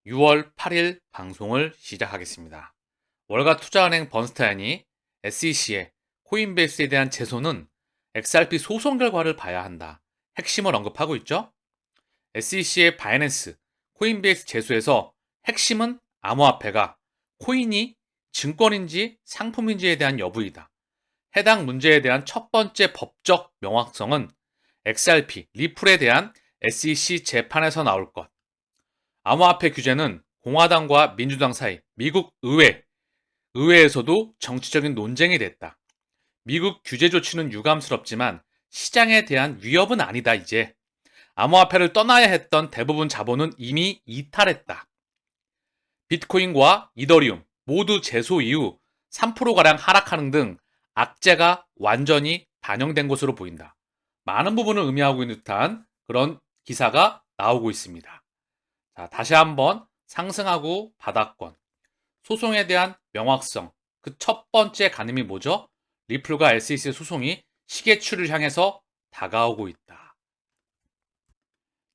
6월 8일 방송을 시작하겠습니다. 월가 투자은행 번스타인이 SEC의 코인베이스에 대한 제소는 XRP 소송 결과를 봐야 한다. 핵심을 언급하고 있죠. SEC의 바이낸스, 코인베이스 제소에서 핵심은 암호화폐가 코인이 증권인지 상품인지에 대한 여부이다. 해당 문제에 대한 첫 번째 법적 명확성은 XRP, 리플에 대한 SEC 재판에서 나올 것. 암호화폐 규제는 공화당과 민주당 사이 미국 의회에서도 정치적인 논쟁이 됐다. 미국 규제 조치는 유감스럽지만 시장에 대한 위협은 아니다 이제. 암호화폐를 떠나야 했던 대부분 자본은 이미 이탈했다. 비트코인과 이더리움 모두 제소 이후 3%가량 하락하는 등 악재가 완전히 반영된 것으로 보인다. 많은 부분을 의미하고 있는 듯한 그런 기사가 나오고 있습니다. 자, 다시 한번 상승하고 바닥권, 소송에 대한 명확성, 그 첫 번째 가늠이 뭐죠? 리플과 SEC 소송이 시계추를 향해서 다가오고 있다.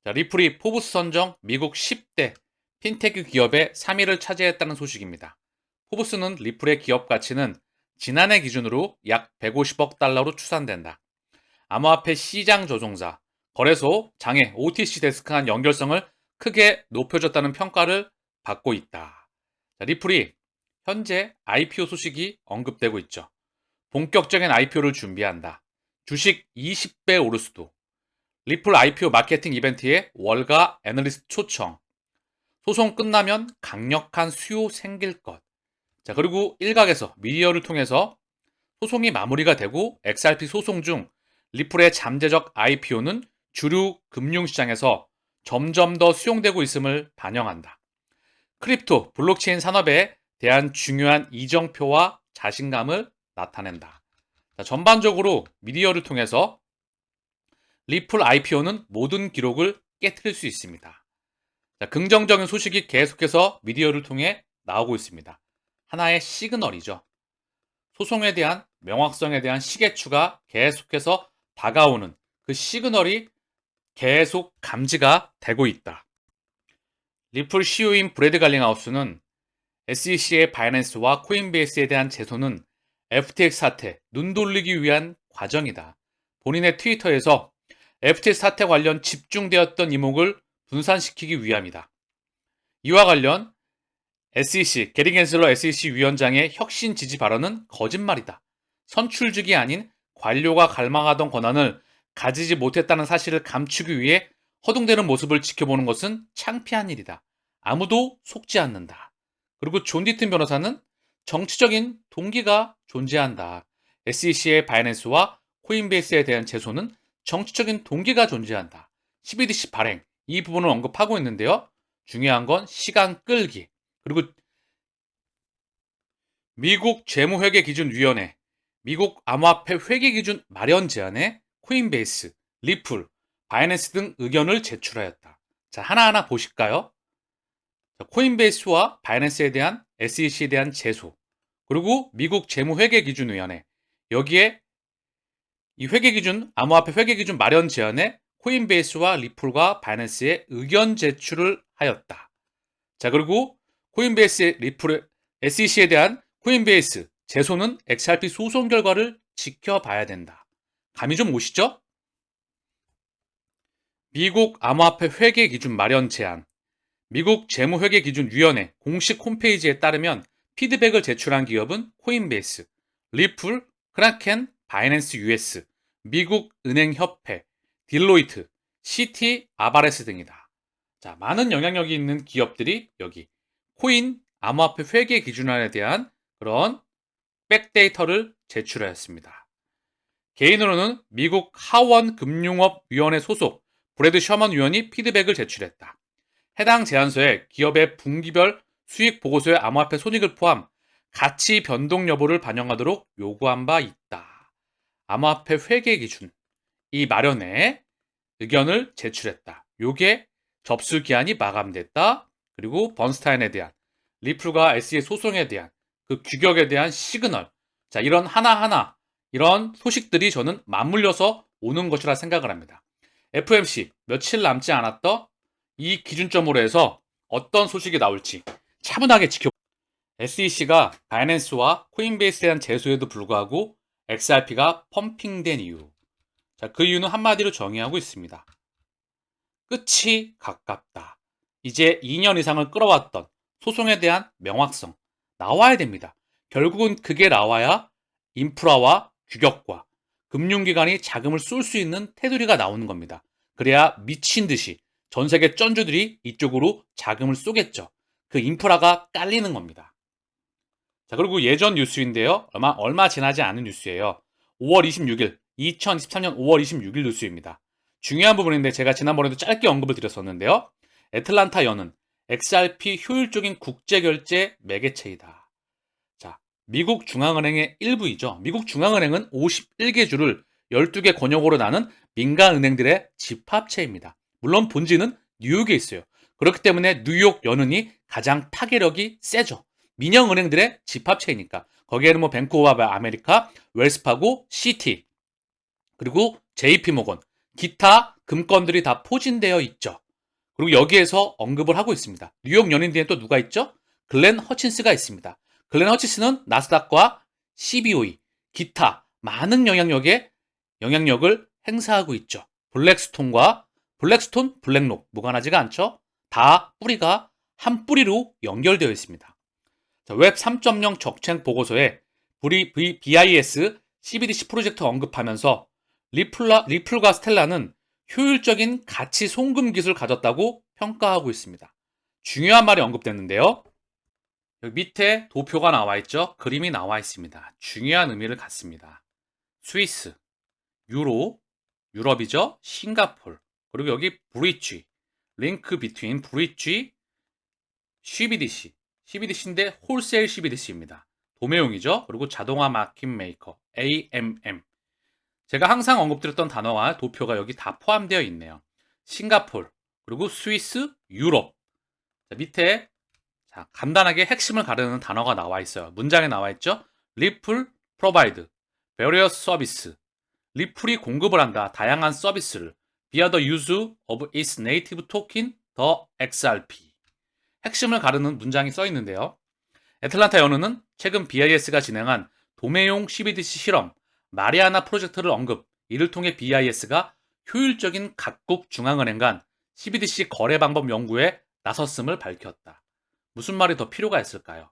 자, 리플이 포브스 선정 미국 10대 핀테크 기업의 3위를 차지했다는 소식입니다. 포브스는 리플의 기업 가치는 지난해 기준으로 약 150억 달러로 추산된다. 암호화폐 시장 조종사, 거래소, 장애, OTC 데스크 간 연결성을 크게 높여줬다는 평가를 받고 있다. 자, 리플이 현재 IPO 소식이 언급되고 있죠. 본격적인 IPO를 준비한다. 주식 20배 오를 수도. 리플 IPO 마케팅 이벤트에 월가 애널리스트 초청. 소송 끝나면 강력한 수요 생길 것. 자, 그리고 일각에서 미디어를 통해서 소송이 마무리가 되고 XRP 소송 중 리플의 잠재적 IPO는 주류 금융시장에서 점점 더 수용되고 있음을 반영한다. 크립토, 블록체인 산업에 대한 중요한 이정표와 자신감을 나타낸다. 자, 전반적으로 미디어를 통해서 리플 IPO는 모든 기록을 깨트릴 수 있습니다. 자, 긍정적인 소식이 계속해서 미디어를 통해 나오고 있습니다. 하나의 시그널이죠. 소송에 대한 명확성에 대한 시계추가 계속해서 다가오는 그 시그널이 계속 감지가 되고 있다. 리플 CEO인 브래드 갈링하우스는 SEC의 바이낸스와 코인베이스에 대한 제소는 FTX 사태 눈 돌리기 위한 과정이다. 본인의 트위터에서 FTX 사태 관련 집중되었던 이목을 분산시키기 위함이다. 이와 관련 SEC, 게리 겐슬러 SEC 위원장의 혁신 지지 발언은 거짓말이다. 선출직이 아닌 관료가 갈망하던 권한을 가지지 못했다는 사실을 감추기 위해 허둥대는 모습을 지켜보는 것은 창피한 일이다. 아무도 속지 않는다. 그리고 존 디튼 변호사는 정치적인 동기가 존재한다. SEC의 바이낸스와 코인베이스에 대한 제소는 정치적인 동기가 존재한다. CBDC 발행, 이 부분을 언급하고 있는데요. 중요한 건 시간 끌기. 그리고 미국 재무회계기준위원회, 미국 암호화폐 회계기준 마련 제안에 코인베이스, 리플, 바이낸스 등 의견을 제출하였다. 자, 하나하나 보실까요? 자, 코인베이스와 바이낸스에 대한 SEC에 대한 제소, 그리고 미국 재무회계기준위원회, 여기에 이 회계기준, 암호화폐 회계기준 마련 제안에 코인베이스와 리플과 바이낸스의 의견 제출을 하였다. 자, 그리고 코인베이스의 리플, SEC에 대한 코인베이스 제소는 XRP 소송 결과를 지켜봐야 된다. 감이 좀 오시죠? 미국 암호화폐 회계 기준 마련 제안, 미국 재무회계기준위원회 공식 홈페이지에 따르면 피드백을 제출한 기업은 코인베이스, 리플, 크라켄, 바이낸스 US, 미국 은행협회, 딜로이트, CT 아바레스 등이다. 자, 많은 영향력이 있는 기업들이 여기 코인 암호화폐 회계 기준안에 대한 그런 백데이터를 제출하였습니다. 개인으로는 미국 하원금융업위원회 소속 브래드 셔먼 위원이 피드백을 제출했다. 해당 제안서에 기업의 분기별 수익 보고서의 암호화폐 손익을 포함 가치 변동 여부를 반영하도록 요구한 바 있다. 암호화폐 회계 기준 이 마련에 의견을 제출했다. 요게 접수 기한이 마감됐다. 그리고 번스타인에 대한 리플과 SE의 소송에 대한 그 규격에 대한 시그널. 자, 이런 하나하나 이런 소식들이 저는 맞물려서 오는 것이라 생각을 합니다. FMC 며칠 남지 않았던 이 기준점으로 해서 어떤 소식이 나올지 차분하게 SEC가 바이낸스와 코인베이스에 대한 제소에도 불구하고 XRP가 펌핑된 이유. 자, 그 이유는 한마디로 정의하고 있습니다. 끝이 가깝다. 이제 2년 이상을 끌어왔던 소송에 대한 명확성 나와야 됩니다. 결국은 그게 나와야 인프라와 규격과 금융기관이 자금을 쏠 수 있는 테두리가 나오는 겁니다. 그래야 미친 듯이 전 세계 쩐주들이 이쪽으로 자금을 쏘겠죠. 그 인프라가 깔리는 겁니다. 자, 그리고 예전 뉴스인데요. 얼마 지나지 않은 뉴스예요. 5월 26일, 2023년 5월 26일 뉴스입니다. 중요한 부분인데 제가 지난번에도 짧게 언급을 드렸었는데요. 애틀란타 연은 XRP 효율적인 국제결제 매개체이다. 자, 미국 중앙은행의 일부이죠. 미국 중앙은행은 51개 주를 12개 권역으로 나눈 민간은행들의 집합체입니다. 물론 본지는 뉴욕에 있어요. 그렇기 때문에 뉴욕 연은이 가장 파괴력이 세죠. 민영은행들의 집합체이니까. 거기에는 뭐 뱅크 오브 아메리카, 웰스파고, 시티, 그리고 JP모건, 기타 금권들이 다 포진되어 있죠. 그리고 여기에서 언급을 하고 있습니다. 뉴욕 연인 뒤에 또 누가 있죠? 글렌 허친스가 있습니다. 글렌 허친스는 나스닥과 CBOE, 기타 많은 영향력을 행사하고 있죠. 블랙스톤, 블랙록 무관하지가 않죠. 다 뿌리가 한 뿌리로 연결되어 있습니다. 자, 웹 3.0 적책 보고서에 BIS CBDC 프로젝트 언급하면서 리플과 스텔라는 효율적인 가치 송금 기술을 가졌다고 평가하고 있습니다. 중요한 말이 언급됐는데요. 여기 밑에 도표가 나와 있죠. 그림이 나와 있습니다. 중요한 의미를 갖습니다. 스위스, 유로, 유럽이죠. 싱가폴, 그리고 여기 브릿지, 링크 비트윈 브릿지, CBDC인데 홀세일 CBDC입니다. 도매용이죠. 그리고 자동화 마켓 메이커, AMM. 제가 항상 언급드렸던 단어와 도표가 여기 다 포함되어 있네요. 싱가폴, 그리고 스위스, 유럽. 자, 밑에 자, 간단하게 핵심을 가르는 단어가 나와 있어요. 문장에 나와 있죠. 리플 provide various service. 리플이 공급을 한다. 다양한 서비스를 via the use of its native token, the XRP. 핵심을 가르는 문장이 써 있는데요. 애틀란타 연은은 최근 BIS가 진행한 도매용 CBDC 실험, 마리아나 프로젝트를 언급, 이를 통해 BIS가 효율적인 각국 중앙은행 간 CBDC 거래 방법 연구에 나섰음을 밝혔다. 무슨 말이 더 필요가 있을까요?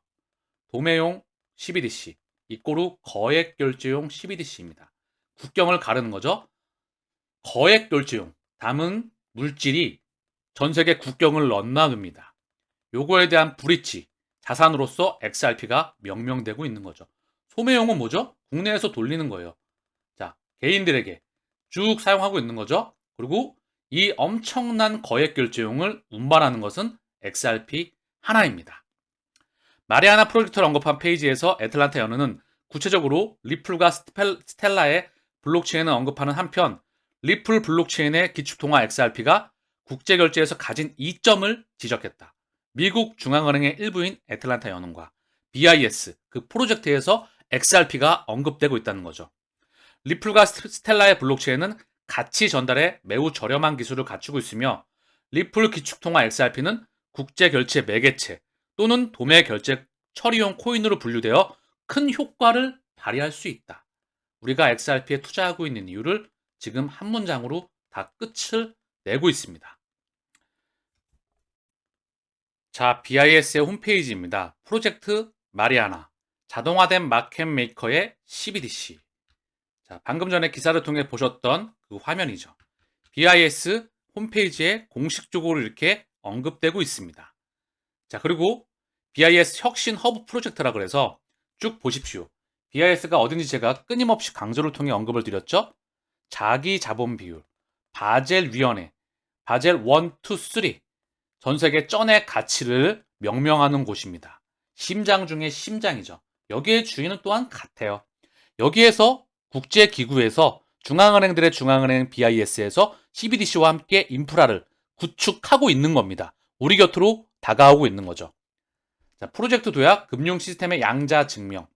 도매용 CBDC, 이꼬르 거액결제용 CBDC입니다. 국경을 가르는 거죠. 거액결제용, 담은 물질이 전 세계 국경을 넘나듭니다. 요거에 대한 브릿지, 자산으로서 XRP가 명명되고 있는 거죠. 소매용은 뭐죠? 국내에서 돌리는 거예요. 자, 개인들에게 쭉 사용하고 있는 거죠. 그리고 이 엄청난 거액결제용을 운반하는 것은 XRP 하나입니다. 마리아나 프로젝트를 언급한 페이지에서 애틀란타 연은은 구체적으로 리플과 스텔라의 블록체인을 언급하는 한편 리플 블록체인의 기축통화 XRP가 국제결제에서 가진 이점을 지적했다. 미국 중앙은행의 일부인 애틀란타 연은과 BIS 그 프로젝트에서 XRP가 언급되고 있다는 거죠. 리플과 스텔라의 블록체인은 가치 전달에 매우 저렴한 기술을 갖추고 있으며 리플 기축통화 XRP는 국제결제 매개체 또는 도매결제 처리용 코인으로 분류되어 큰 효과를 발휘할 수 있다. 우리가 XRP에 투자하고 있는 이유를 지금 한 문장으로 다 끝을 내고 있습니다. 자, BIS의 홈페이지입니다. 프로젝트 마리아나, 자동화된 마켓 메이커의 CBDC. 자, 방금 전에 기사를 통해 보셨던 그 화면이죠. BIS 홈페이지에 공식적으로 이렇게 언급되고 있습니다. 자, 그리고 BIS 혁신 허브 프로젝트라 그래서 쭉 보십시오. BIS가 어딘지 제가 끊임없이 강조를 통해 언급을 드렸죠. 자기 자본 비율, 바젤 위원회, 바젤 1, 2, 3. 전 세계 쩐의 가치를 명명하는 곳입니다. 심장 중에 심장이죠. 여기에 주인은 또한 같아요. 여기에서 국제기구에서 중앙은행들의 중앙은행 BIS에서 CBDC와 함께 인프라를 구축하고 있는 겁니다. 우리 곁으로 다가오고 있는 거죠. 자, 프로젝트 도약, 금융 시스템의 양자 증명,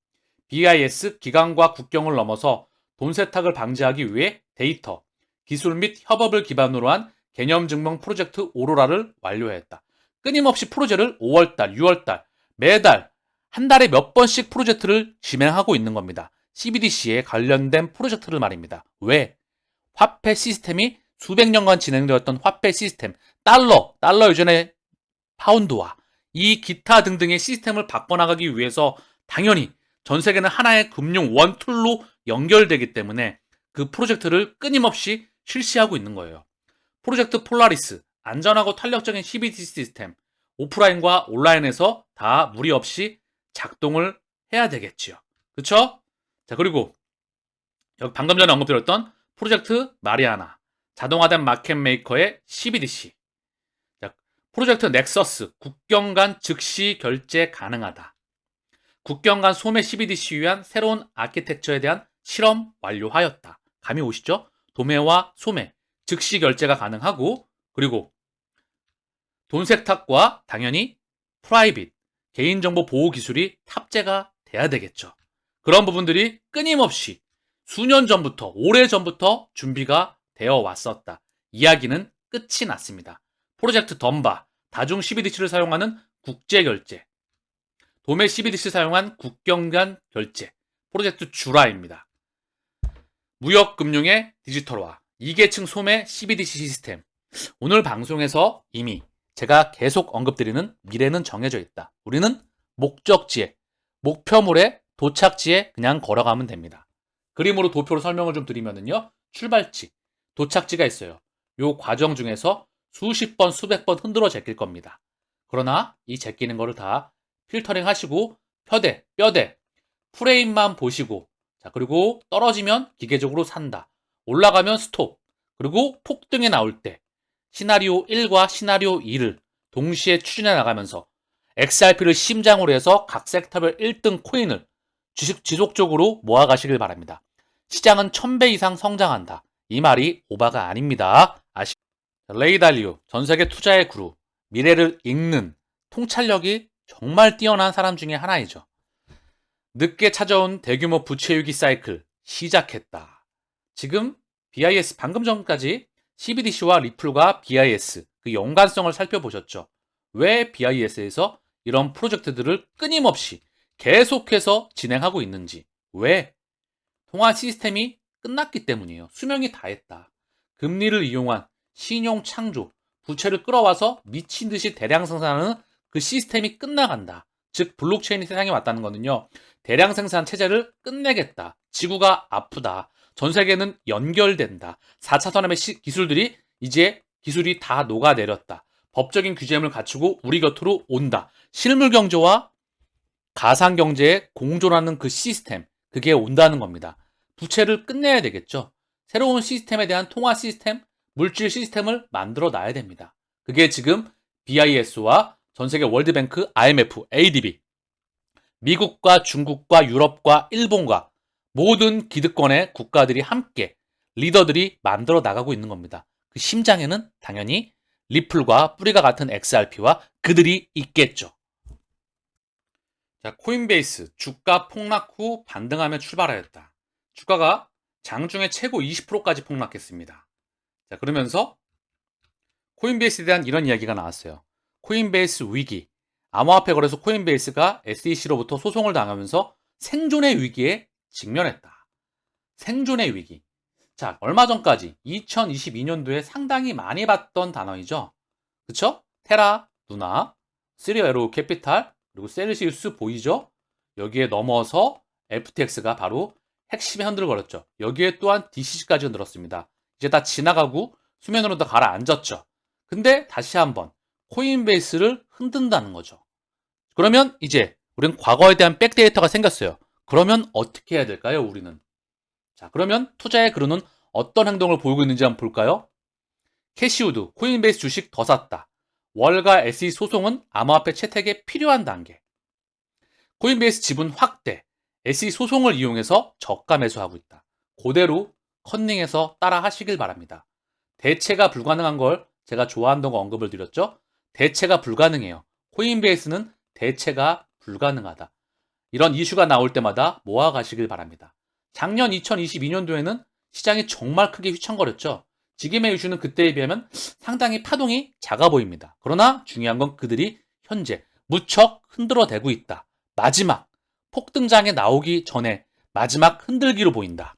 BIS 기관과 국경을 넘어서 돈 세탁을 방지하기 위해 데이터, 기술 및 협업을 기반으로 한 개념 증명 프로젝트 오로라를 완료했다. 끊임없이 프로젝트를 5월달, 6월달, 매달 한 달에 몇 번씩 프로젝트를 진행하고 있는 겁니다. CBDC에 관련된 프로젝트를 말입니다. 왜? 화폐 시스템이 수백 년간 진행되었던 화폐 시스템, 달러 이전에 파운드와 이 기타 등등의 시스템을 바꿔나가기 위해서 당연히 전 세계는 하나의 금융 원툴로 연결되기 때문에 그 프로젝트를 끊임없이 실시하고 있는 거예요. 프로젝트 폴라리스, 안전하고 탄력적인 CBDC 시스템, 오프라인과 온라인에서 다 무리 없이 작동을 해야 되겠지요. 그쵸? 자, 그리고 여기 방금 전에 언급드렸던 프로젝트 마리아나, 자동화된 마켓 메이커의 CBDC, 자, 프로젝트 넥서스, 국경 간 즉시 결제 가능하다. 국경 간 소매 CBDC 위한 새로운 아키텍처에 대한 실험 완료하였다. 감이 오시죠? 도매와 소매, 즉시 결제가 가능하고, 그리고 돈 세탁과 당연히 프라이빗, 개인정보 보호 기술이 탑재가 돼야 되겠죠. 그런 부분들이 끊임없이 수년 전부터, 오래 전부터 준비가 되어 왔었다. 이야기는 끝이 났습니다. 프로젝트 덤바, 다중 CBDC를 사용하는 국제결제, 도매 CBDC 사용한 국경 간 결제, 프로젝트 주라입니다. 무역금융의 디지털화, 이계층 소매 CBDC 시스템. 오늘 방송에서 이미 제가 계속 언급드리는 미래는 정해져 있다. 우리는 목적지에, 목표물의 도착지에 그냥 걸어가면 됩니다. 그림으로 도표로 설명을 좀 드리면요. 출발지, 도착지가 있어요. 요 과정 중에서 수십 번, 수백 번 흔들어 제낄 겁니다. 그러나 이 제끼는 거를 다 필터링 하시고 뼈대, 프레임만 보시고, 자, 그리고 떨어지면 기계적으로 산다. 올라가면 스톱. 그리고 폭등에 나올 때 시나리오 1과 시나리오 2를 동시에 추진해 나가면서 XRP를 심장으로 해서 각 섹터별 1등 코인을 지속적으로 모아가시길 바랍니다. 시장은 1000배 이상 성장한다. 이 말이 오바가 아닙니다. 레이 달리오, 전세계 투자의 구루, 미래를 읽는 통찰력이 정말 뛰어난 사람 중에 하나이죠. 늦게 찾아온 대규모 부채 위기 사이클 시작했다. 지금 BIS 방금 전까지 CBDC와 리플과 BIS 그 연관성을 살펴보셨죠. 왜 BIS에서 이런 프로젝트들을 끊임없이 계속해서 진행하고 있는지. 왜? 통화 시스템이 끝났기 때문이에요. 수명이 다했다. 금리를 이용한 신용 창조, 부채를 끌어와서 미친 듯이 대량 생산하는 그 시스템이 끝나간다. 즉 블록체인이 세상에 왔다는 거는요. 대량 생산 체제를 끝내겠다. 지구가 아프다. 전 세계는 연결된다. 4차 산업의 기술들이 이제 기술이 다 녹아내렸다. 법적인 규제를 갖추고 우리 곁으로 온다. 실물 경제와 가상 경제에 공존하는 그 시스템, 그게 온다는 겁니다. 부채를 끝내야 되겠죠. 새로운 시스템에 대한 통화 시스템, 물질 시스템을 만들어 놔야 됩니다. 그게 지금 BIS와 전 세계 월드뱅크, IMF, ADB, 미국과 중국과 유럽과 일본과 모든 기득권의 국가들이 함께 리더들이 만들어 나가고 있는 겁니다. 그 심장에는 당연히 리플과 뿌리가 같은 XRP와 그들이 있겠죠. 자, 코인베이스 주가 폭락 후 반등하며 출발하였다. 주가가 장중에 최고 20%까지 폭락했습니다. 자, 그러면서 코인베이스에 대한 이런 이야기가 나왔어요. 코인베이스 위기. 암호화폐 거래소 코인베이스가 SEC로부터 소송을 당하면서 생존의 위기에 직면했다. 생존의 위기. 자, 얼마 전까지 2022년도에 상당히 많이 봤던 단어이죠. 그쵸? 테라, 루나, 3에로 캐피탈, 그리고 셀시우스 보이죠? 여기에 넘어서 FTX가 바로 핵심에 흔들거렸죠. 여기에 또한 DCC까지 흔들었습니다. 이제 다 지나가고 수면으로 다 가라앉았죠. 근데 다시 한번 코인베이스를 흔든다는 거죠. 그러면 이제 우리는 과거에 대한 백데이터가 생겼어요. 그러면 어떻게 해야 될까요, 우리는? 자, 그러면 투자의 그루는 어떤 행동을 보이고 있는지 한번 볼까요? 캐시우드, 코인베이스 주식 더 샀다. 월가 SE 소송은 암호화폐 채택에 필요한 단계. 코인베이스 지분 확대, SE 소송을 이용해서 저가 매수하고 있다. 그대로 컨닝해서 따라 하시길 바랍니다. 대체가 불가능한 걸 제가 좋아한다고 언급을 드렸죠? 대체가 불가능해요. 코인베이스는 대체가 불가능하다. 이런 이슈가 나올 때마다 모아가시길 바랍니다. 작년 2022년도에는 시장이 정말 크게 휘청거렸죠. 지금의 이슈는 그때에 비하면 상당히 파동이 작아 보입니다. 그러나 중요한 건 그들이 현재 무척 흔들어대고 있다. 마지막 폭등장에 나오기 전에 마지막 흔들기로 보인다.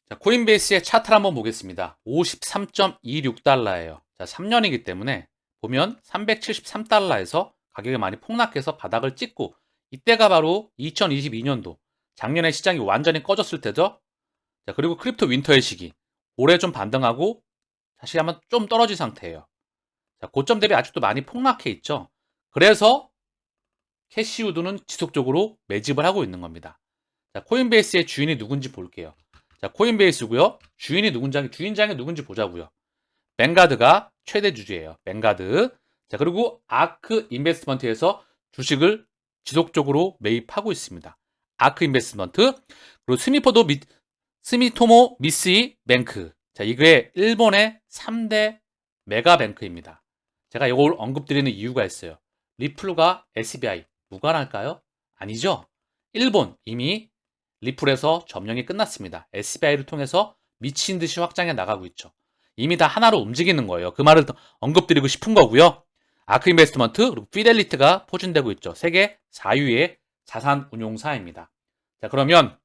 자, 코인베이스의 차트를 한번 보겠습니다. 53.26달러예요. 자, 3년이기 때문에 보면 373달러에서 가격이 많이 폭락해서 바닥을 찍고 이때가 바로 2022년도 작년에 시장이 완전히 꺼졌을 때죠. 자, 그리고 크립토 윈터의 시기. 올해 좀 반등하고 다시 한번 좀 떨어진 상태예요. 자, 고점 대비 아직도 많이 폭락해 있죠. 그래서 캐시우드는 지속적으로 매집을 하고 있는 겁니다. 자, 코인베이스의 주인이 누군지 볼게요. 자, 코인베이스고요. 주인장이 누군지 보자고요. 뱅가드가 최대 주주예요. 뱅가드. 자, 그리고 아크 인베스트먼트에서 주식을 지속적으로 매입하고 있습니다. 아크 인베스트먼트. 그리고 스미토모 미쓰이 뱅크. 자, 이게 일본의 3대 메가뱅크입니다. 제가 이걸 언급드리는 이유가 있어요. 리플과 SBI 무관할까요? 아니죠. 일본 이미 리플에서 점령이 끝났습니다. SBI를 통해서 미친 듯이 확장해 나가고 있죠. 이미 다 하나로 움직이는 거예요. 그 말을 언급드리고 싶은 거고요. 아크 인베스트먼트 그리고 피델리티가 포진되고 있죠. 세계 4위의 자산 운용사입니다. 자, 그러면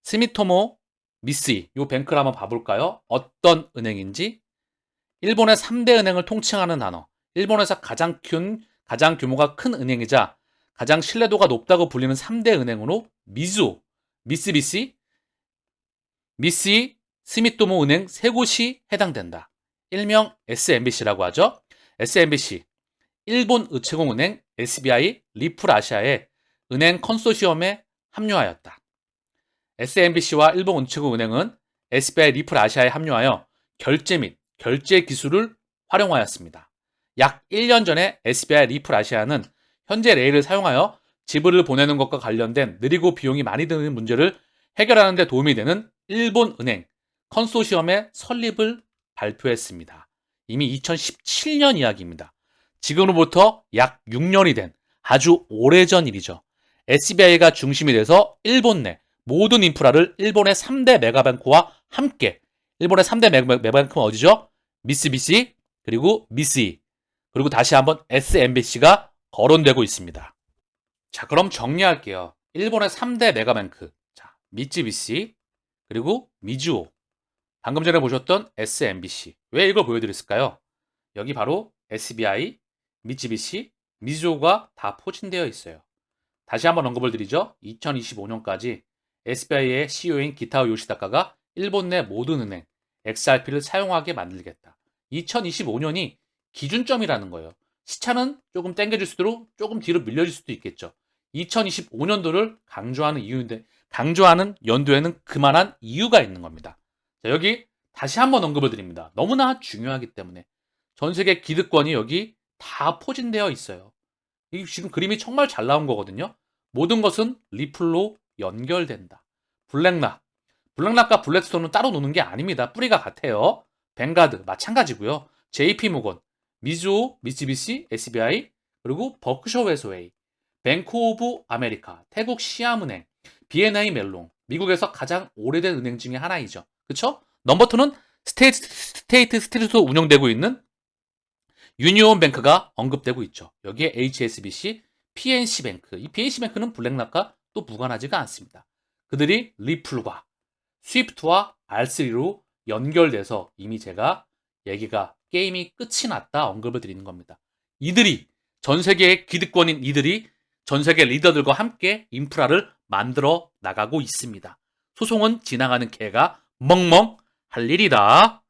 스미토모 미쓰이 이 뱅크를 한번 봐볼까요? 어떤 은행인지. 일본의 3대 은행을 통칭하는 단어. 일본에서 가장 규모가 큰 은행이자 가장 신뢰도가 높다고 불리는 3대 은행으로 미쓰이, 스미토모 은행 세 곳이 해당된다. 일명 SMBC라고 하죠. SMBC, 일본 우체국은행 SBI 리플 아시아의 은행 컨소시엄에 합류하였다. SMBC와 일본 우체국은행은 SBI 리플 아시아에 합류하여 결제 및 결제 기술을 활용하였습니다. 약 1년 전에 SBI 리플 아시아는 현재 레일을 사용하여 지불을 보내는 것과 관련된 느리고 비용이 많이 드는 문제를 해결하는 데 도움이 되는 일본 은행 컨소시엄의 설립을 발표했습니다. 이미 2017년 이야기입니다. 지금으로부터 약 6년이 된 아주 오래전 일이죠. SBI가 중심이 돼서 일본 내 모든 인프라를 일본의 3대 메가뱅크와 함께, 일본의 3대 메가뱅크는 어디죠? 미쓰비시, 그리고 미쓰이, 그리고 다시 한번 SMBC가 거론되고 있습니다. 자, 그럼 정리할게요. 일본의 3대 메가뱅크, 자, 미쓰비시, 그리고 미즈오, 방금 전에 보셨던 SMBC. 왜 이걸 보여드렸을까요? 여기 바로 SBI, 미쓰비시, 미즈오가 다 포진되어 있어요. 다시 한번 언급을 드리죠. 2025년까지 SBI의 CEO인 기타오 요시다카가 일본 내 모든 은행 XRP를 사용하게 만들겠다. 2025년이 기준점이라는 거예요. 시차는 조금 당겨질 수도 조금 뒤로 밀려질 수도 있겠죠. 2025년도를 강조하는 연도에는 그만한 이유가 있는 겁니다. 자, 여기 다시 한번 언급을 드립니다. 너무나 중요하기 때문에 전 세계 기득권이 여기 다 포진되어 있어요. 이 지금 그림이 정말 잘 나온 거거든요. 모든 것은 리플로 연결된다. 블랙락과 블랙스톤은 따로 노는 게 아닙니다. 뿌리가 같아요. 뱅가드 마찬가지고요. JP모건, 미즈오, 미쓰비시, SBI, 그리고 버크셔 해서웨이, 뱅크 오브 아메리카, 태국 시암은행, B&I 멜롱, 미국에서 가장 오래된 은행 중에 하나이죠. 그쵸? 넘버 2는 스테이트 스트리트로 운영되고 있는 유니온 뱅크가 언급되고 있죠. 여기에 HSBC, PNC뱅크. 이 PNC뱅크는 블랙락과 또 무관하지가 않습니다. 그들이 리플과 스위프트와 R3로 연결돼서 이미 제가 게임이 끝이 났다 언급을 드리는 겁니다. 이들이 전 세계의 기득권인 이들이 전 세계 리더들과 함께 인프라를 만들어 나가고 있습니다. 소송은 지나가는 개가 멍멍 할 일이다.